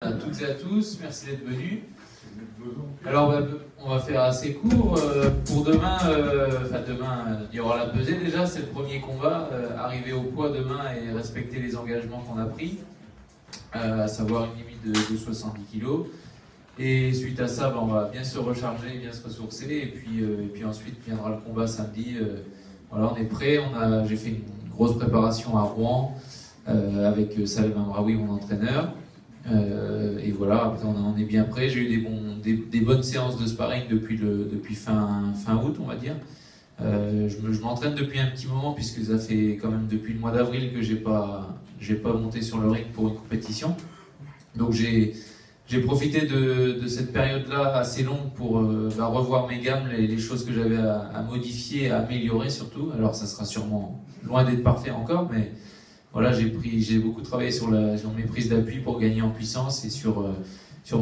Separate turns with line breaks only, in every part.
À toutes et à tous, merci d'être venus. Alors on va faire assez court. Pour demain, il y aura la pesée déjà, c'est le premier combat. Arriver au poids demain et respecter les engagements qu'on a pris, à savoir une limite de 70 kg. Et suite à ça, on va bien se recharger, bien se ressourcer. Et puis ensuite viendra le combat samedi. Voilà, on est prêt. J'ai fait une grosse préparation à Rouen avec Salem Amraoui, mon entraîneur. Et voilà, après on est bien prêt. J'ai eu des bonnes séances de sparring depuis fin août, on va dire. Je m'entraîne depuis un petit moment, puisque ça fait quand même depuis le mois d'avril que j'ai pas monté sur le ring pour une compétition. Donc j'ai profité de cette période-là assez longue pour revoir mes gammes, les choses que j'avais à modifier, à améliorer surtout. Alors ça sera sûrement loin d'être parfait encore, mais voilà, j'ai beaucoup travaillé sur mes prises d'appui pour gagner en puissance et sur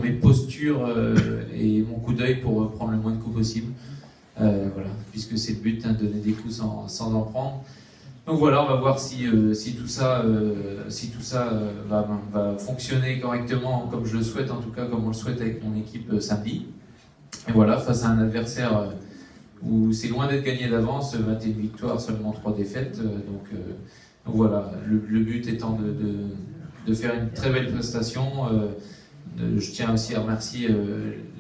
mes postures et mon coup d'œil pour prendre le moins de coups possible. Voilà, puisque c'est le but, de donner des coups sans en prendre. Donc voilà, on va voir si tout ça va fonctionner correctement, comme je le souhaite, en tout cas comme on le souhaite avec mon équipe samedi. Et voilà, face à un adversaire où c'est loin d'être gagné d'avance, 21 victoires, seulement 3 défaites. Donc voilà, le but étant de faire une très belle prestation. Je tiens aussi à remercier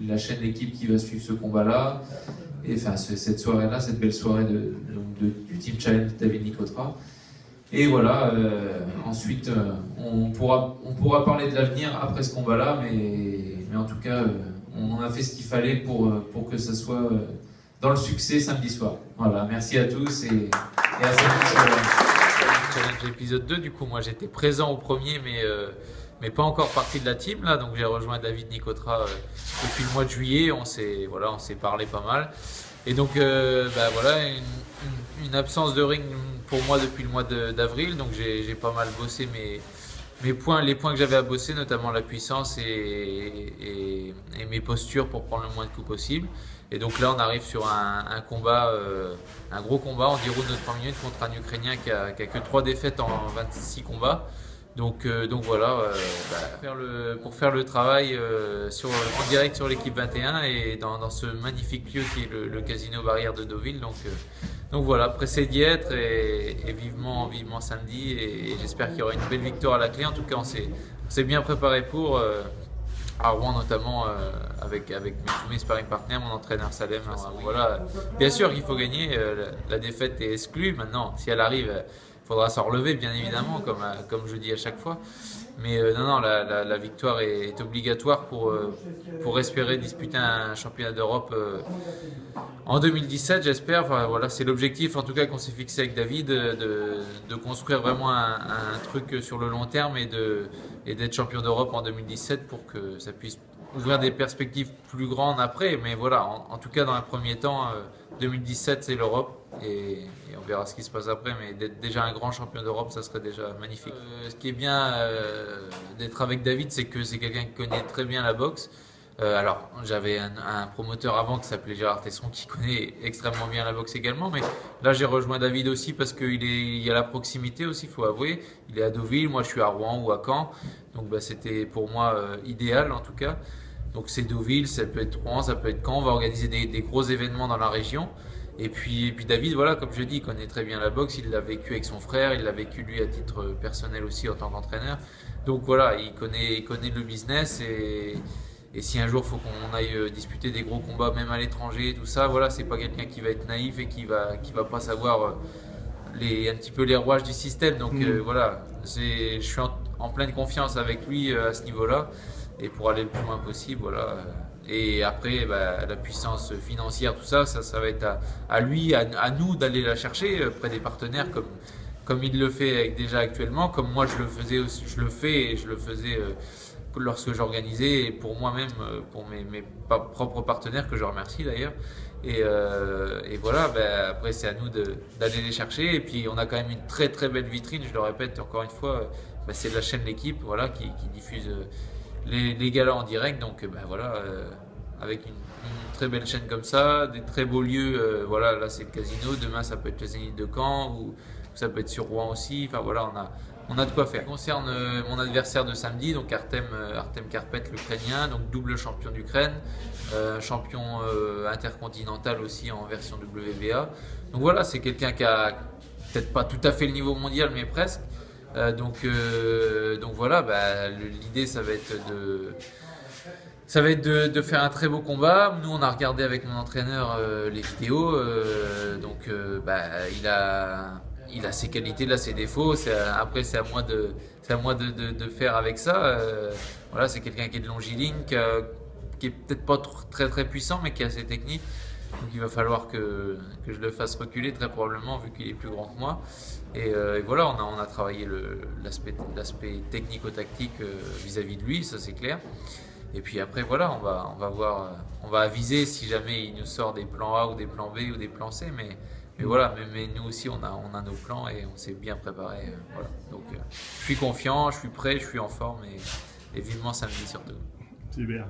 la chaîne L'équipe qui va suivre ce combat-là. Et enfin, cette soirée-là, cette belle soirée du Team Challenge David Nicotra. Et voilà, ensuite, on pourra parler de l'avenir après ce combat-là, mais en tout cas, on a fait ce qu'il fallait pour que ça soit dans le succès samedi soir. Voilà, merci à tous et à samedi. Challenge épisode 2, du coup, moi j'étais présent au premier, mais pas encore partie de la team là, donc j'ai rejoint David Nicotra depuis le mois de juillet. On s'est parlé pas mal, et donc voilà, une absence de ring pour moi depuis le mois d'avril. Donc j'ai pas mal bossé les points que j'avais à bosser, notamment la puissance et mes postures pour prendre le moins de coups possible. Et donc là on arrive sur un combat, un gros combat en 10 rounds de 3 minutes contre un Ukrainien qui a que 3 défaites en 26 combats. Donc voilà, pour faire le travail en direct sur l'équipe 21 et dans ce magnifique lieu qui est le Casino Barrière de Deauville. Donc voilà, pressé d'y être et vivement samedi, et j'espère qu'il y aura une belle victoire à la clé. En tout cas, on s'est bien préparé pour, à Rouen notamment, avec tous mes sparring partners, mon entraîneur Salem. Voilà, bien sûr qu'il faut gagner, la défaite est exclue. Maintenant, si elle arrive, il faudra s'en relever, bien évidemment, comme je dis à chaque fois. Mais non, la victoire est obligatoire pour espérer disputer un championnat d'Europe en 2017, j'espère. Enfin, voilà, c'est l'objectif en tout cas qu'on s'est fixé avec David, de construire vraiment un truc sur le long terme et d'être champion d'Europe en 2017 pour que ça puisse ouvrir des perspectives plus grandes après. Mais voilà, en tout cas dans un premier temps, 2017 c'est l'Europe, et on verra ce qui se passe après, mais d'être déjà un grand champion d'Europe, ça serait déjà magnifique. Ce qui est bien d'être avec David, c'est que c'est quelqu'un qui connaît très bien la boxe. Alors j'avais un promoteur avant qui s'appelait Gérard Tesson, qui connaît extrêmement bien la boxe également, mais là j'ai rejoint David aussi parce qu'il y a la proximité aussi, il faut avouer. Il est à Deauville, moi je suis à Rouen ou à Caen, donc c'était pour moi idéal en tout cas. Donc c'est Deauville, ça peut être Rouen, ça peut être Caen. On va organiser des gros événements dans la région. Et puis David, voilà, comme je dis, il connaît très bien la boxe. Il l'a vécu avec son frère, il l'a vécu lui à titre personnel aussi en tant qu'entraîneur. Donc voilà, il connaît le business, et si un jour il faut qu'on aille disputer des gros combats, même à l'étranger, tout ça, voilà, c'est pas quelqu'un qui va être naïf et qui va pas savoir un petit peu les rouages du système. Donc voilà, je suis en pleine confiance avec lui à ce niveau-là, et pour aller le plus loin possible, voilà. Et après, la puissance financière, tout ça va être à lui, à nous d'aller la chercher près des partenaires, comme il le fait déjà actuellement, comme moi je le faisais aussi, je le fais et je le faisais lorsque j'organisais, et pour moi-même, pour mes propres partenaires, que je remercie d'ailleurs. Et voilà, après c'est à nous d'aller les chercher. Et puis on a quand même une très très belle vitrine, je le répète encore une fois, c'est la chaîne L'équipe, voilà, qui diffuse les galas en direct. Donc voilà, avec une très belle chaîne comme ça, des très beaux lieux, voilà, là c'est le Casino, demain ça peut être le Zénith de Caen, ou ça peut être sur Rouen aussi. Enfin voilà, on a de quoi faire. Concerne mon adversaire de samedi, donc Artem Karpet, l'Ukrainien, donc double champion d'Ukraine, champion intercontinental aussi en version WBA. Donc voilà, c'est quelqu'un qui a peut-être pas tout à fait le niveau mondial, mais presque. Donc voilà, l'idée ça va être de faire un très beau combat. Nous, on a regardé avec mon entraîneur les vidéos. Il a ses qualités, là, ses défauts. Après, c'est à moi de faire avec ça. Voilà, c'est quelqu'un qui est de longiligne, qui est peut-être pas très très puissant, mais qui a assez technique. Donc il va falloir que je le fasse reculer très probablement, vu qu'il est plus grand que moi. Et voilà, on a travaillé l'aspect technico-tactique vis-à-vis de lui, ça c'est clair. Et puis après voilà, on va voir, on va aviser si jamais il nous sort des plans A ou des plans B ou des plans C. Mais voilà, mais nous aussi on a nos plans et on s'est bien préparé. Voilà. Donc je suis confiant, je suis prêt, je suis en forme et vivement samedi surtout.
Super.